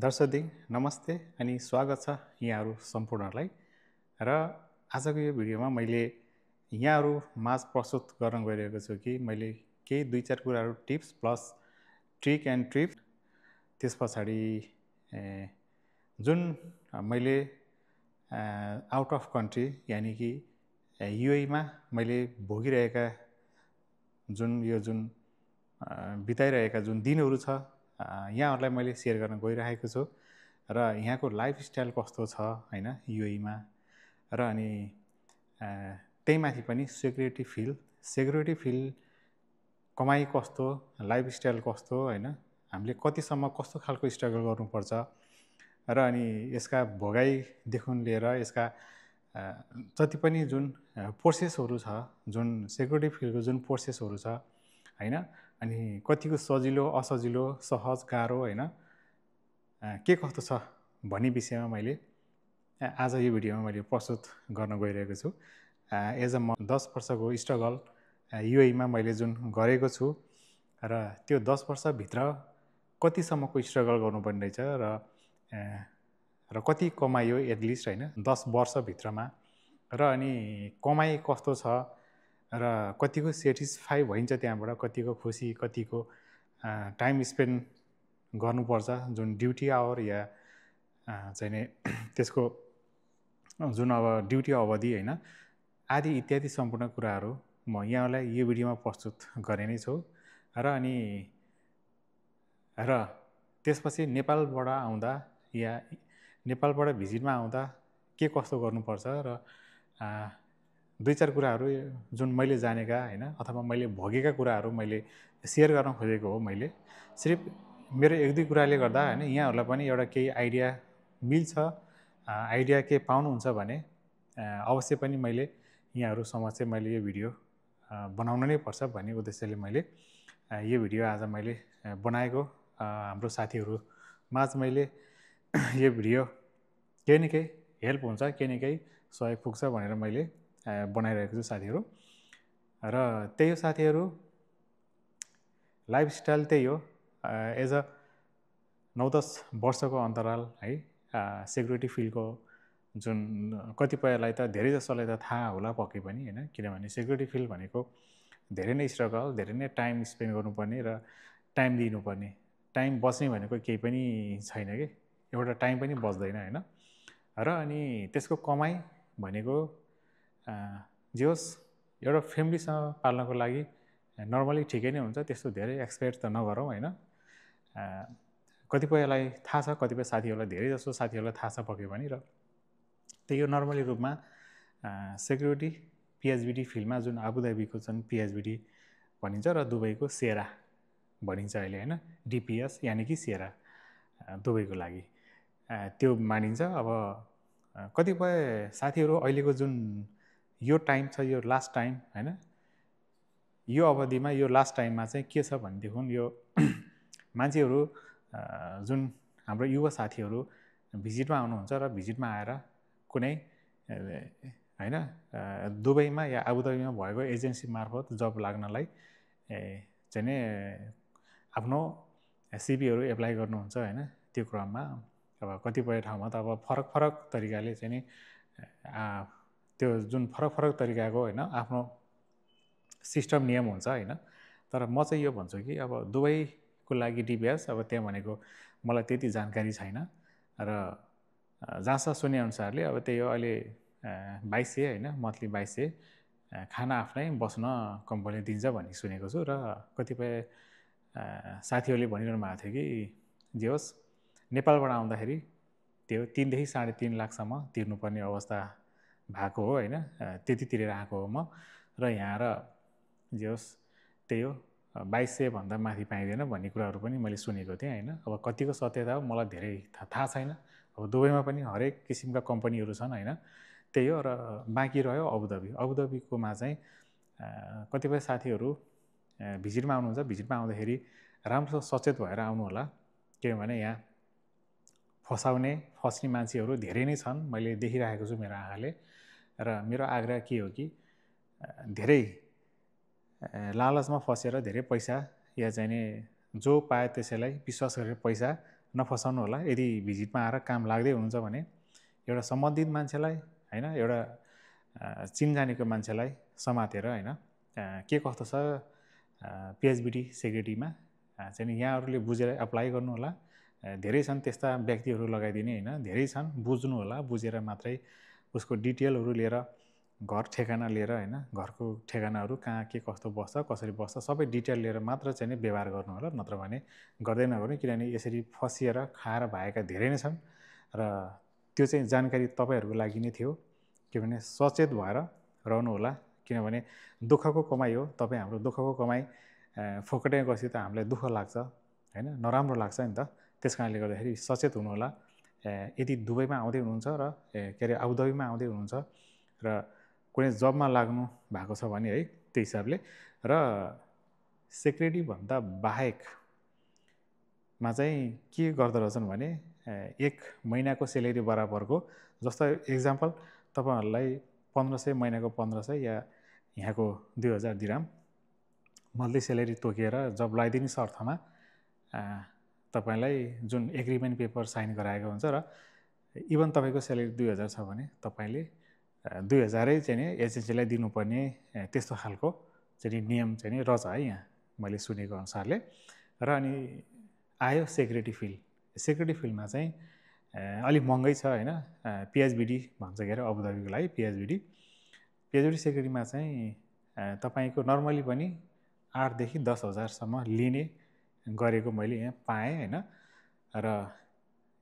दर्शकदिन नमस्ते अनि स्वागत छ यहाँहरू सम्पूर्णलाई र आजको यो भिडियोमा मैले यहाँहरू माझ प्रस्तुत गर्न गइरहेको छु कि मैले केही दुई चार कुराहरू tips plus trick and trip त्यस पछाडि जुन मैले आउट अफ कन्ट्री यानि कि युएईमा मैले भोगिरहेका जुन बिताइरहेका जुन दिनहरू छ यहाँहरूलाई मैले सेयर गर्न गइरहेको छु र यहाँको लाइफस्टाइल कस्तो छ हैन युएईमा र अनि त्यही माथि पनि सेक्युरिटी फिल कमाई कस्तो लाइफस्टाइल कस्तो हैन हामीले कतिसम्म कस्तो खालको स्ट्रगल गर्नुपर्छ र अनि यसका भोगाइदेखि लिएर यसका जति पनि जुन प्रोसेसहरू छ जुन सेक्युरिटी फिलको जुन प्रोसेसहरू छ हैन अनि कतिको सजिलो असजिलो सहज गाह्रो हैन के कस्तो छ भन्ने विषयमा मैले आज यो भिडियोमा मैले प्रस्तुत गर्न गइरहेको छु एज अ 10 वर्षको स्ट्रगल युएईमा मैले जुन गरेको छु र त्यो 10 वर्षभित्र कतिसम्मको स्ट्रगल गर्नुपर्ने रहेछ र कति कमायो एटलिस्ट हैन 10 वर्षभित्रमा र अनि कमाई कस्तो छ र कतिको सेटिस्फाई भइन्छ त्यहाँबाट कतिको खुसी कतिको टाइम स्पेन्ड गर्नुपर्छ जुन ड्युटी आवर या चाहिँ त्यसको जुन अब ड्युटी अवधि हैन आदि इत्यादि सम्पूर्ण कुराहरू म यहाँलाई यो भिडियोमा प्रस्तुत गरे नै छु र त्यसपछि नेपालबाट आउँदा या नेपालबाट भिजिटमा आउँदा के कस्तो गर्नुपर्छ र दुई चार कुराहरू जुन मैले जानेका हैन अथवा मैले भोगेका कुराहरू मैले सेयर गर्न खोजेको हो मैले सिर्फ मेरो एक दुई कुराले गर्दा हैन यहाँहरूलाई पनि एउटा केही आइडिया मिल्छ आइडिया के पाउनुहुन्छ भने अवश्य पनि मैले यहाँहरू समक्ष मैले यो भिडियो बनाउन नै पर्छ भन्ने उद्देश्यले मैले यो भिडियो आज मैले बनाएको हाम्रो साथीहरू माझ मैले यो भिडियो केही न केही हेल्प हुन्छ केही न केही सहयोग पुग्छ भनेर मैले बनाइरहेको छु साथीहरू र त्यही हो साथीहरू लाइफस्टाइल त्यही हो एज अ 9-10 वर्षको अन्तराल है सेक्युरिटी फिल्डको जुन कतिपयलाई त धेरै जसोलाई त थाहा होला पक्कै पनि हैन किनभने सेक्युरिटी फिल्ड भनेको धेरै नै स्ट्रगल धेरै नै टाइम स्पेन्ड गर्नुपर्ने र टाइम दिनुपर्ने टाइम बच्ने भनेको केही पनि छैन के एउटा टाइम पनि बच्दैन हैन र अनि त्यसको कमाई भनेको जे होस् एउटा फ्यामिलीसँग पाल्नको लागि नर्मली ठिकै नै हुन्छ त्यस्तो धेरै एक्सपेक्ट त नगरौँ हैन कतिपयलाई थाहा छ कतिपय साथीहरूलाई धेरै जसो साथीहरूलाई थाहा छ पक्कै पनि र त्यही हो नर्मली रूपमा सेक्युरिटी पिएचबिडी फिल्डमा जुन आबुधाबीको जुन पिएचबिडी भनिन्छ र दुबईको सेरा भनिन्छ अहिले हैन डिपिएस यानि कि सेरा दुबईको लागि त्यो मानिन्छ अब कतिपय साथीहरू अहिलेको जुन यो टाइम छ यो लास्ट टाइम हैन यो अवधिमा यो लास्ट टाइममा चाहिँ के छ भनेदेखि यो मान्छेहरू जुन हाम्रो युवा साथीहरू भिजिटमा आउनुहुन्छ र भिजिटमा आएर कुनै हैन दुबईमा या आबुधाबीमा भएको एजेन्सी मार्फत जब लाग्नलाई चाहिँ नि आफ्नो सिभीहरू एप्लाई गर्नुहुन्छ हैन त्यो क्रममा अब कतिपय ठाउँमा त अब फरक तरिकाले चाहिँ नि त्यो जुन फरक तरिकाको हैन आफ्नो सिस्टम नियम हुन्छ हैन तर म चाहिँ यो भन्छु कि अब दुबईको लागि डिपिएस अब त्यहाँ भनेको मलाई त्यति जानकारी छैन र जहाँसम्म सुने अनुसारले अब त्यही हो अहिले 2200 हैन मन्थली 2200 खाना आफ्नै बस्न कम्पनी दिन्छ भन्ने सुनेको छु र कतिपय साथीहरूले भनिरहनु भएको थियो कि जे होस् नेपालबाट आउँदाखेरि त्यो 3 देखि 3.5 लाखसम्म तिर्नुपर्ने अवस्था भएको हो हैन त्यति तिरेर आएको हो म र यहाँ र जे होस् त्यही हो 2200 भन्दा माथि पाइँदैन भन्ने कुराहरू पनि मैले सुनेको थिएँ हैन अब कतिको सत्यता हो मलाई धेरै थाहा छैन अब दुबईमा पनि हरेक किसिमका कम्पनीहरू छन् हैन त्यही हो र बाँकी रह्यो अबुधाबीकोमा चाहिँ कतिपय साथीहरू भिजिटमा आउनुहुन्छ भिजिटमा आउँदाखेरि राम्रो सचेत भएर आउनु होला किनभने यहाँ फस्ने मान्छेहरू धेरै नै छन् मैले देखिरहेको छु मेरो आँखाले र मेरो आग्रह के हो कि धेरै लालचमा फसेर धेरै पैसा या चाहिँ नि जो पाए त्यसैलाई विश्वास गरेर पैसा नफसाउनु होला। यदि भिजिटमा आएर काम लाग्दै हुनुहुन्छ भने एउटा सम्बन्धित मान्छेलाई हैन, एउटा चिनजानेको मान्छेलाई समातेर हैन के कस्तो छ पिएचबिडी सेक्युरिटीमा चाहिँ यहाँहरूले बुझेर एप्लाई गर्नु होला। धेरै छन् त्यस्ता व्यक्तिहरू लगाइदिने हैन, धेरै छन्, बुझ्नु होला। बुझेर मात्रै उसको डिटेलहरू लिएर, घर ठेगाना लिएर हैन, घरको ठेगानाहरू कहाँ के कस्तो बस्छ, कसरी बस्छ, सबै डिटेल लिएर मात्र चाहिँ व्यवहार गर्नु होला। नत्र भने गर्दै नगर्नु, किनभने यसरी फसिएर खाएर भएका धेरै नै छन्। र त्यो चाहिँ जानकारी तपाईहरुको लागि नै थियो, किनभने सचेत भएर रहनु होला। किनभने दुःखको कमाई हो, तपाई हाम्रो दुःखको कमाई फोकटै गएपछि त हामीलाई दुःख लाग्छ हैन, नराम्रो लाग्छ नि त। त्यसकारणले गर्दाखेरि सचेत हुनु होला। यदि दुबईमा आउँदै हुनुहुन्छ र के अरे आबुधाबीमा आउँदै हुनुहुन्छ र कुनै जबमा लाग्नु भएको छ भने है, त्यो हिसाबले र सेक्युरिटी भन्दा बाहेकमा चाहिँ के गर्दो रहेछन् भने 1 महिनाको सेलेरी बराबरको, जस्तो एक्जाम्पल तपाईहरुलाई 1500 महिनाको 1500 या यहाँको 2000 दिराम मन्थली सेलेरी तोकेर जब लगाइदिने शर्तमा तपाईलाई जुन एग्रिमेन्ट पेपर साइन गराएको हुन्छ र इभन तपाईको सेलेरी 2000 छ भने तपाईले 2000 चाहिँ नि एजेन्सीलाई दिनुपर्ने त्यस्तो खालको चाहिँ नियम चाहिँ रहेछ है यहाँ मैले सुनेको अनुसारले। र अनि आयो सेक्युरिटी फिल्ड। सेक्युरिटी फिल्डमा चाहिँ अलिक महँगै छ हैन, पिएचबिडी भन्छ के अरे अबुधाबीको लागि पिएचबिडी सेक्युरिटीमा चाहिँ तपाईको नर्मली पनि 8 देखि 10 हजार सम्म लिने गरेको मैले यहाँ पाएँ हैन। र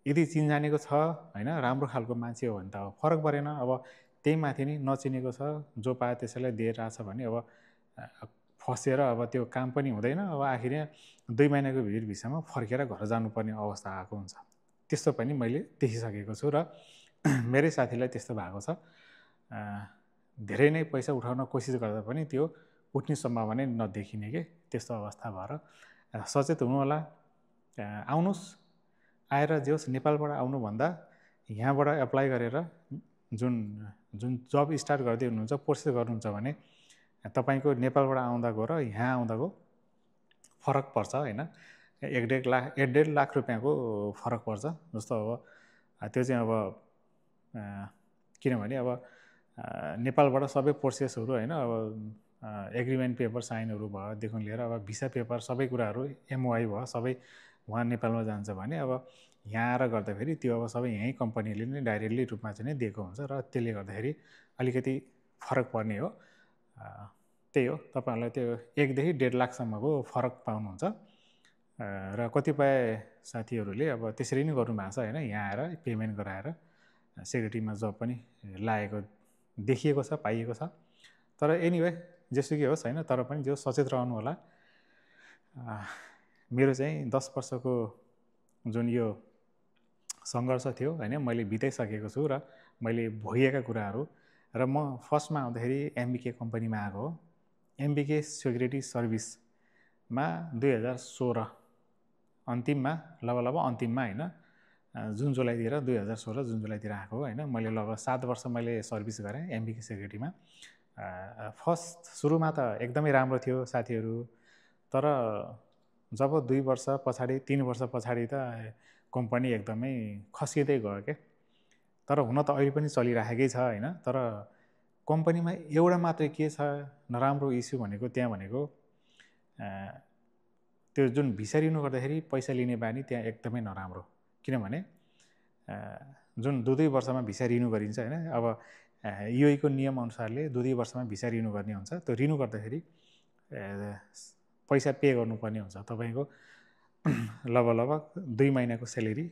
यदि चिनजानेको छ हैन, राम्रो खालको मान्छे हो भने त अब फरक परेन। अब त्यही माथि नि नचिनेको छ, जो पाए त्यसैलाई दिइरहेछ भने अब फसेर अब त्यो काम पनि हुँदैन। अब आखिरमा 2 महिनाको भित्रमा फर्केर घर जानुपर्ने अवस्था आएको हुन्छ। त्यस्तो पनि मैले देखिसकेको छु र मेरै साथीलाई त्यस्तो भएको छ। धेरै नै पैसा उठाउन कोसिस गर्दा पनि त्यो उठ्ने सम्भावना नदेखिने के त्यस्तो अवस्था भएर सचेत हुनु होला। आउनुस्, आएर जे होस् नेपालबाट आउनुभन्दा यहाँबाट एप्लाई गरेर जुन जब स्टार्ट गर्दै हुनुहुन्छ, प्रोसेस गर्नुहुन्छ भने तपाईको नेपालबाट आउँदाको र यहाँ आउँदाको फरक पर्छ हैन। 1.5 लाख रुपैयाँको फरक पर्छ। जस्तो अब त्यो चाहिँ अब किनभने अब नेपालबाट सबै प्रोसेसहरू हैन, अब एग्रिमेन्ट पेपर साइनहरू भएदेखि लिएर अब भिसा पेपर सबै कुराहरू एमओआई भयो, सबै वहाँ नेपालमा जान्छ भने अब यहाँ आएर गर्दाखेरि त्यो अब सबै यहीँ कम्पनीले नै डाइरेक्टली रूपमा चाहिँ दिएको हुन्छ र त्यसले गर्दाखेरि अलिकति फरक पर्ने हो। त्यही हो, तपाईहरुलाई त्यो 1 देखि 1.5 लाखसम्मको फरक पाउनुहुन्छ। र कतिपय साथीहरूले अब त्यसरी नै गर्नुभएको छ हैन, यहाँ आएर पेमेन्ट गराएर सेक्युरिटीमा जब पनि लागेको देखिएको छ, पाइएको छ। तर एनीवे जेसुकै होस् हैन, तर पनि जो सचेत रहनु होला। मेरो चाहिँ 10 वर्षको जुन यो सङ्घर्ष थियो हैन, मैले बिताइसकेको छु र मैले भोगेका कुराहरू। र म फर्स्टमा आउँदाखेरि एमबीके कम्पनीमा आएको हो। एमबीके सेक्युरिटी सर्भिसमा 2016 अन्तिममा लगभग अन्तिममा हैन, जुन जुलाईतिर 2016 जुन जुलाईतिर आएको हो हैन। मैले लगभग 7 वर्ष मैले सर्भिस गरेँ एमबीके सेक्युरिटीमा। फर्स्ट सुरुमा त एकदमै राम्रो थियो साथीहरू, तर जब 2 वर्ष पछाडि 3 वर्ष पछाडि त कम्पनी एकदमै खसिँदै गयो के। तर हुन त अहिले पनि चलिराखेकै छ हैन। तर कम्पनीमा एउटा मात्रै के छ नराम्रो इस्यु भनेको, त्यहाँ भनेको त्यो जुन भिसा रिन्यु गर्दाखेरि पैसा लिने बानी त्यहाँ एकदमै नराम्रो। किनभने जुन 2 वर्षमा भिसा रिन्यु गरिन्छ हैन, अब युएको नियम अनुसारले 2 वर्षमा भिसा रिन्यु गर्ने हुन्छ। त्यो रिन्यु गर्दाखेरि पैसा पे गर्नुपर्ने हुन्छ। तपाईको लगभग 2 महिनाको सेलेरी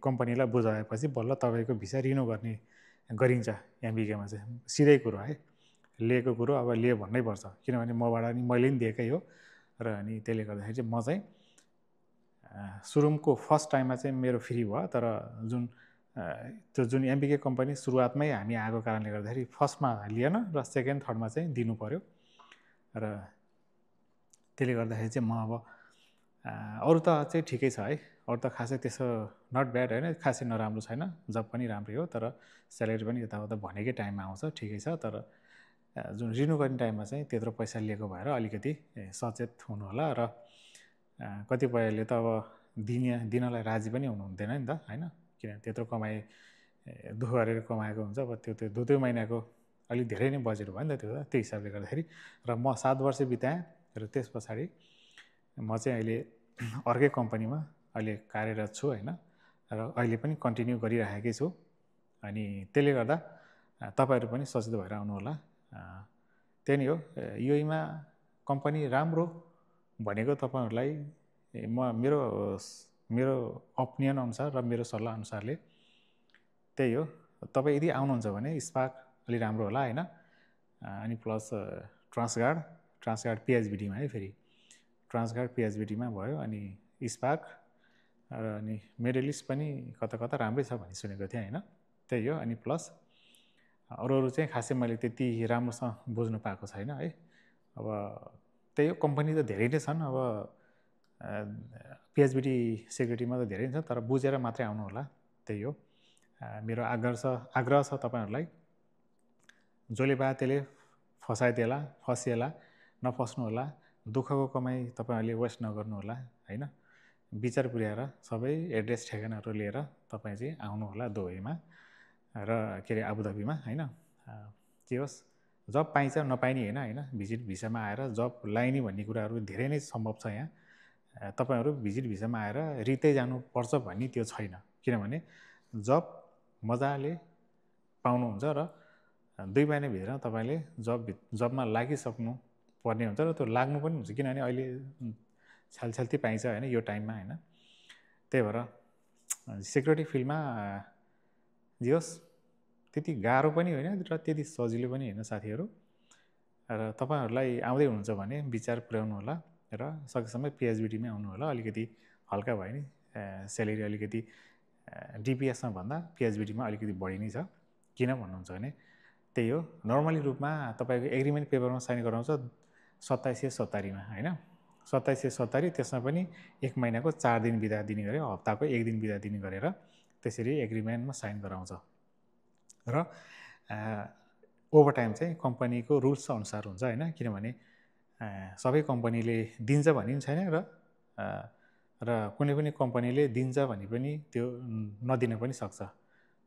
कम्पनीलाई बुझाएपछि बल्ल तपाईको भिसा रिन्यु गरिन्छ एमबीकेमा चाहिँ। सिधै कुरो है, लिएको कुरो अब लियो भन्नै पर्छ, किनभने मबाट नि मैले नि दिएकै हो। र अनि त्यसले गर्दाखेरि चाहिँ म चाहिँ सुरुमको फर्स्ट टाइममा चाहिँ मेरो फ्री भयो। तर त्यो जुन एमबीके कम्पनी सुरुवातमै हामी आएको कारणले गर्दाखेरि फर्स्टमा लिएन र सेकेन्ड थर्डमा चाहिँ दिनु पर्यो। र त्यसले गर्दाखेरि चाहिँ म अब अरू त चाहिँ ठिकै छ है, अरू त खासै त्यसो नट ब्याड हैन, खासै नराम्रो छैन। जब पनि राम्रै हो, तर स्यालेरी पनि यताउता भनेकै टाइममा आउँछ, ठिकै छ। तर जुन रिन्यु गर्ने टाइममा चाहिँ त्यत्रो पैसा लिएको भएर अलिकति सचेत हुनु होला। र कतिपयले त अब दिनलाई राजी पनि हुनुहुन्थेन नि त होइन, किन त्यत्रो कमाइ दुःख गरेर कमाएको हुन्छ, अब त्यो 2 महिनाको अलिक धेरै नै बजेट भयो नि त त्यो हिसाबले गर्दाखेरि। र म 7 वर्ष बिताएँ र त्यस पछाडि म चाहिँ अहिले अर्कै कम्पनीमा अहिले कार्यरत छु होइन, र अहिले पनि कन्टिन्यू गरिराखेकै छु। अनि त्यसले गर्दा तपाईँहरू पनि सचेत भएर आउनु होला। त्यही नै हो, युएईमा कम्पनी राम्रो भनेको तपाईँहरूलाई मेरो ओपिनियन अनुसार र मेरो सल्लाह अनुसारले त्यही हो। तपाईँ यदि आउनुहुन्छ भने स्पार्क अलि राम्रो होला होइन। अनि प्लस ट्रान्सगार्ड पिएचबिटीमा है, फेरि ट्रान्सगार्ड पिएचबिटीमा भयो, अनि स्पार्क र अनि मेडलिस्ट पनि कता कता राम्रै छ भन्ने सुनेको थिएँ होइन। त्यही हो। अनि प्लस अरू चाहिँ खासै मैले त्यति राम्रोसँग बुझ्नु पाएको छैन है। अब त्यही हो, कम्पनी त धेरै नै छन्, अब पिएचबिटी सेक्युरिटीमा त धेरै नै छ, तर बुझेर मात्रै आउनु होला। त्यही हो मेरो आग्रह छ तपाईँहरूलाई। जसले भए त्यसले फसिएला नफस्नु होला। दुःखको कमाई तपाईँहरूले वेस्ट नगर्नु होला होइन। विचार पुर्याएर सबै एड्रेस ठेगानाहरू लिएर तपाईँ चाहिँ आउनु होला दुबईमा र के अरे आबुधाबीमा होइन। के होस्, जब पाइन्छ नपाइने होइन, भिजिट भिसामा आएर जब लाइने भन्ने कुराहरू धेरै नै सम्भव छ यहाँ। तपाईँहरू भिजिट भिसामा आएर रित्दै जानुपर्छ भन्ने त्यो छैन, किनभने जब मजाले पाउनुहुन्छ र 2 महिनाभित्र तपाईँले जबमा लागिसक्नु पर्ने हुन्छ र त्यो लाग्नु पनि हुन्छ, किनभने अहिले छालछाल्ती पाइन्छ होइन यो टाइममा होइन। त्यही भएर सेक्युरिटी फिल्डमा जे होस् त्यति गाह्रो पनि होइन र त्यति सजिलो पनि होइन साथीहरू। र तपाईँहरूलाई आउँदै हुनुहुन्छ भने विचार पुर्याउनु होला र सकेसम्म पिएचबिटीमै आउनु होला। अलिकति हल्का भयो नि स्यालेरी, अलिकति डिपिएसमा भन्दा पिएचबिटीमा अलिकति बढी नै छ। किन भन्नुहुन्छ भने त्यही हो, नर्मली रूपमा तपाईँको एग्रिमेन्ट पेपरमा साइन गराउँछ 2770 होइन। 2770, त्यसमा पनि 1 महिनाको 4 दिन बिदा दिने गरे, हप्ताको 1 दिन बिदा दिने गरेर त्यसरी एग्रिमेन्टमा साइन गराउँछ। र ओभरटाइम चाहिँ कम्पनीको रुल्स अनुसार हुन्छ होइन, किनभने सबै कम्पनीले दिन्छ भन्ने पनि छैन र कुनै पनि कम्पनीले दिन्छ भने पनि त्यो नदिन पनि सक्छ,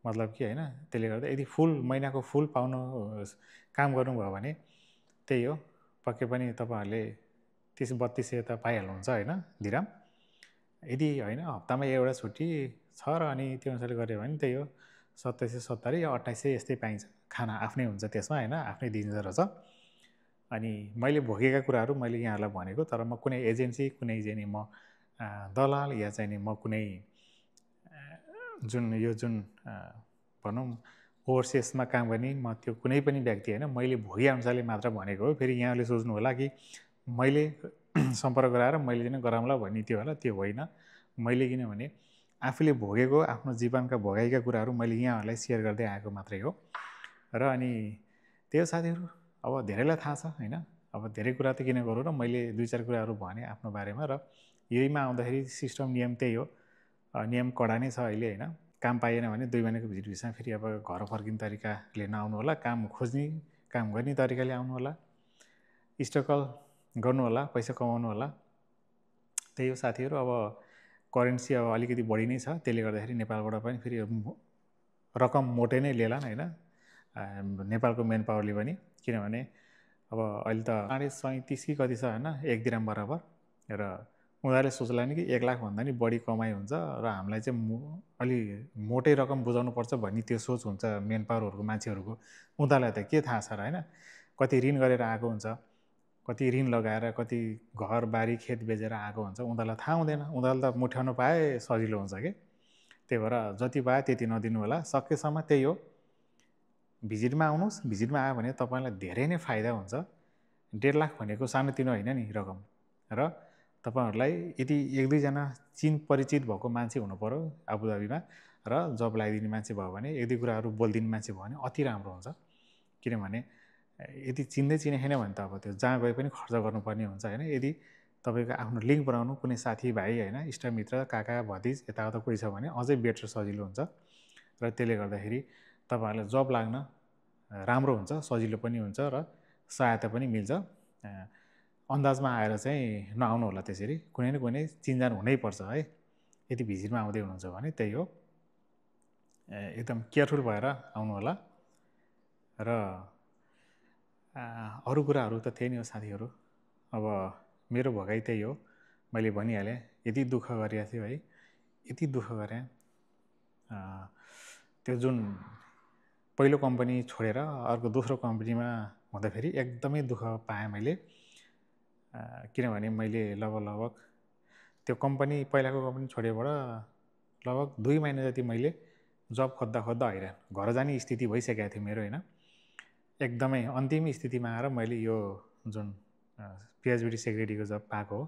मतलब कि होइन। त्यसले गर्दा यदि महिनाको फुल पाउनु काम गर्नुभयो भने त्यही हो, पक्कै पनि तपाईँहरूले 30-32 त पाइहाल्नुहुन्छ होइन दिराम। यदि होइन हप्तामा एउटा छुट्टी छ र अनि त्यो अनुसारले गऱ्यो भने त्यही हो 2770 या 2800 यस्तै पाइन्छ। खाना आफ्नै हुन्छ त्यसमा होइन, आफ्नै दिन्छ रहेछ। अनि मैले भोगेका कुराहरू मैले यहाँहरूलाई भनेको, तर म कुनै एजेन्सी, कुनै चाहिँ नि म दलाल या चाहिँ नि म कुनै जुन भनौँ ओभरसिजमा काम गर्ने म त्यो कुनै पनि व्यक्ति होइन, मैले भोगेअनुसारले मात्र भनेको हो। फेरि यहाँले सोच्नु होला कि मैले सम्पर्क गराएर मैले चाहिँ गराउँला भन्ने त्यो होला, त्यो होइन। मैले किनभने आफूले भोगेको आफ्नो जीवनका भोगाइका कुराहरू मैले यहाँहरूलाई सेयर गर्दै आएको मात्रै हो। र अनि त्यो साथीहरू अब धेरैलाई थाहा छ होइन, अब धेरै कुरा त किन गरौँ र मैले 2-4 कुराहरू भने आफ्नो बारेमा। र यहीमा आउँदाखेरि सिस्टम नियम त्यही हो, नियम कडा नै छ अहिले होइन। काम पाइएन भने 2 महिनाको भिजिट भिसामा फेरि अब घर फर्किने तरिकाले नआउनु होला, काम गर्ने तरिकाले आउनु होला, स्ट्रगल गर्नु होला, पैसा कमाउनु होला। त्यही हो साथीहरू। अब करेन्सी अब अलिकति बढी नै छ, त्यसले गर्दाखेरि नेपालबाट पनि फेरि रकम मोटे नै लिएला होइन नेपालको मेन पावरले पनि, किनभने अब अहिले त 37 कि कति छ होइन 1 दिराम बराबर। र उनीहरूले सोच्ला नि कि 1 लाख भन्दा नि बढी कमाइ हुन्छ र हामीलाई चाहिँ अलि मोटै रकम बुझाउनुपर्छ भन्ने त्यो सोच हुन्छ मेन पावरहरूको मान्छेहरूको। उनीहरूलाई त के थाहा छ र होइन, कति ऋण गरेर आएको हुन्छ, कति ऋण लगाएर, कति घर बारी खेत बेचेर आएको हुन्छ, उनीहरूलाई थाहा हुँदैन। उनीहरूले त मुठ्याउनु पाए सजिलो हुन्छ कि। त्यही भएर जति पाए त्यति नदिनु होला। सकेसम्म त्यही हो, भिजिटमा आउनुहोस्। भिजिटमा आयो भने तपाईँलाई धेरै नै फाइदा हुन्छ। 1.5 लाख भनेको सानोतिनो होइन नि रकम। र तपाईँहरूलाई यदि 1-2 जना परिचित भएको मान्छे हुनु पर्यो आबुधाबीमा, र जब लगाइदिने मान्छे भयो भने, 1-2 कुराहरू बोलिदिने मान्छे भयो भने अति राम्रो हुन्छ। किनभने यदि चिन्दै छैन भने त अब त्यो जहाँ गए पनि खर्च गर्नुपर्ने हुन्छ होइन। यदि तपाईँको आफ्नो लिङ्क बनाउनु कुनै साथीभाइ होइन, इष्टमित्र, काका भतिज यताउता कोही छ भने अझै बेटर सजिलो हुन्छ। र त्यसले गर्दाखेरि तपाईँहरूलाई जब लाग्न राम्रो हुन्छ, सजिलो पनि हुन्छ र सहायता पनि मिल्छ। अन्दाजमा आएर चाहिँ नआउनु होला त्यसरी, कुनै न कुनै चिनजान हुनैपर्छ है। यदि भिजिटमा आउँदै हुनुहुन्छ भने त्यही हो, एकदम केयरफुल भएर आउनु होला। र अरू कुराहरू त त्यही नै हो साथीहरू। अब मेरो भगाइ त्यही हो, मैले भनिहालेँ, यति दुःख गरिरहेको थियो है, यति दुःख गरेँ। त्यो जुन पहिलो कम्पनी छोडेर अर्को दोस्रो कम्पनीमा हुँदाखेरि एकदमै दुःख पाएँ मैले, किनभने मैले लगभग त्यो कम्पनी पहिलाको कम्पनी छोडेबाट लगभग 2 महिना जति मैले जब खोज्दा हैरान, घर जाने स्थिति भइसकेको थियो मेरो होइन। एकदमै अन्तिम स्थितिमा आएर मैले यो जुन पिएचबिडी सेक्रेटरीको जब पाएको हो,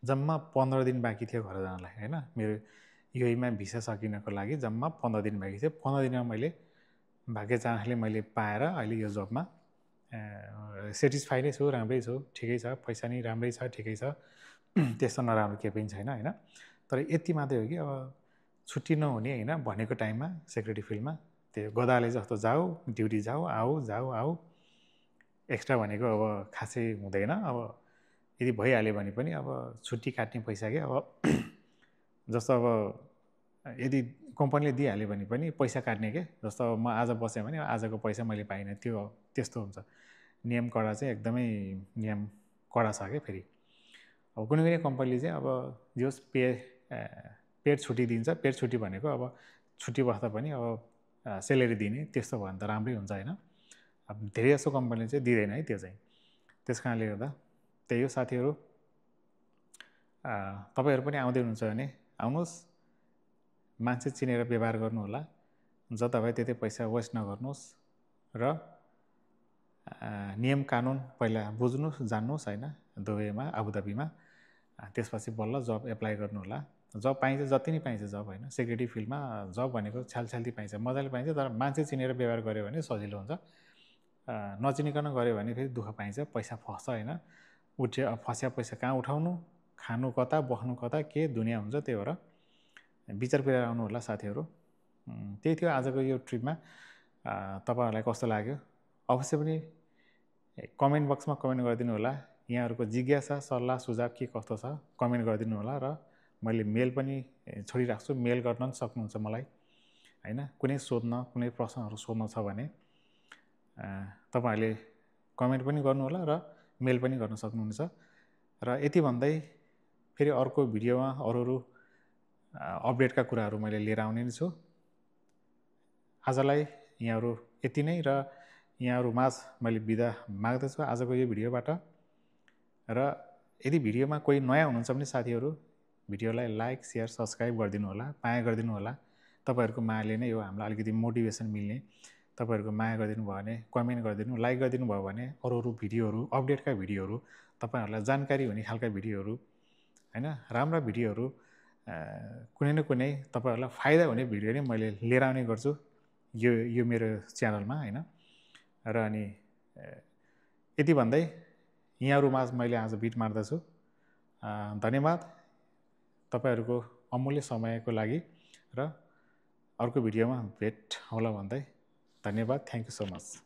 जम्मा 15 दिन बाँकी थियो घर जानलाई होइन। मेरो युएमा भिसा सकिनको लागि जम्मा 15 दिन बाँकी थियो। 15 दिनमा मैले भाग्य चाहनाले मैले पाएर अहिले यो जबमा सेटिस्फाई नै छु, राम्रै छु, ठिकै छ, पैसा नि राम्रै छ, ठिकै छ, त्यस्तो नराम्रो केही पनि छैन होइन। तर यति मात्रै हो कि अब छुट्टी नहुने होइन, भनेको टाइममा सेक्रेटरी फिल्डमा त्यो गदाले जस्तो जाऊ, ड्युटी जाऊ, आऊ, एक्स्ट्रा भनेको अब खासै हुँदैन। अब यदि भइहाल्यो भने पनि अब छुट्टी काट्ने पैसा के, अब जस्तो अब यदि कम्पनीले दिइहाल्यो भने पनि पैसा काट्ने के, जस्तो अब म आज बसेँ भने आजको पैसा मैले पाइनँ, त्यो त्यस्तो हुन्छ। नियम कडा चाहिँ एकदमै नियम कडा छ क्या। फेरि अब कुनै कम्पनीले चाहिँ अब जस पेड छुट्टी दिन्छ, पेड छुट्टी भनेको अब छुट्टी बस्दा पनि अब सेलेरी दिने, त्यस्तो भयो भने त राम्रै हुन्छ होइन। अब धेरै जस्तो कम्पनीले चाहिँ दिँदैन है त्यो चाहिँ। त्यस कारणले गर्दा त्यही हो साथीहरू, तपाईँहरू पनि आउँदै हुनुहुन्छ भने आउनुहोस्, मान्छे चिनेर व्यवहार गर्नु होला, जता भए त्यतै पैसा वेस्ट नगर्नुहोस् र नियम कानुन पहिला बुझ्नुहोस्, जान्नुहोस् होइन, दुबईमा आबुधाबीमा। त्यसपछि बल्ल जब एप्लाई गर्नु होला। जब पाइन्छ, जति नै पाइन्छ जब होइन, सेक्रेटरी फिल्डमा जब भनेको छ्यालछ्याल्ती पाइन्छ, मजाले पाइन्छ। तर मान्छे चिनेर व्यवहार गऱ्यो भने सजिलो हुन्छ, नचिनिकन गऱ्यो भने फेरि दुःख पाइन्छ, पैसा फस्छ होइन। फस्या पैसा कहाँ उठाउनु, खानु कता, बस्नु कता, के दुनियाँ हुन्छ। त्यही भएर विचार गरेर आउनु होला साथीहरू। त्यही थियो आजको यो ट्रिपमा। तपाईँहरूलाई कस्तो लाग्यो अवश्य पनि कमेन्ट बक्समा कमेन्ट गरिदिनु होला। यहाँहरूको जिज्ञासा, सल्लाह, सुझाव के कस्तो छ कमेन्ट गरिदिनु होला। र मैले मेल पनि छोडिराख्छु, छु, मेल गर्न पनि सक्नुहुन्छ मलाई होइन। कुनै सोध्न, कुनै प्रश्नहरू सोध्न छ भने तपाईँहरूले कमेन्ट पनि गर्नु होला र मेल पनि गर्न सक्नुहुन्छ। र यति भन्दै फेरि अर्को भिडियोमा अरू अपडेटका कुराहरू मैले लिएर आउने नै छु। आजलाई यहाँहरू यति नै, र यहाँहरू माझ मैले बिदा माग्दछु आजको यो भिडियोबाट। र यदि भिडियोमा कोही नयाँ हुनुहुन्छ भने साथीहरू भिडियोलाई लाइक, सेयर, सब्सक्राइब गरिदिनु होला, माया गरिदिनु होला। तपाईँहरूको मायाले नै हो हामीलाई अलिकति मोटिभेसन मिल्ने। तपाईँहरूको माया गरिदिनु भयो भने, कमेन्ट गरिदिनु, लाइक गरिदिनु भयो भने अरू भिडियोहरू, अपडेटका भिडियोहरू, तपाईँहरूलाई जानकारी हुने खालका भिडियोहरू होइन, राम्रा भिडियोहरू, कुनै न कुनै तपाईँहरूलाई फाइदा हुने भिडियो नै मैले लिएर आउने गर्छु यो मेरो च्यानलमा होइन। र अनि यति भन्दै यहाँहरू माझ मैले आज बिट मार्दछु। धन्यवाद तपाईँहरूको अमूल्य समयको लागि, र अर्को भिडियोमा भेट होला भन्दै धन्यवाद। Thank you so much.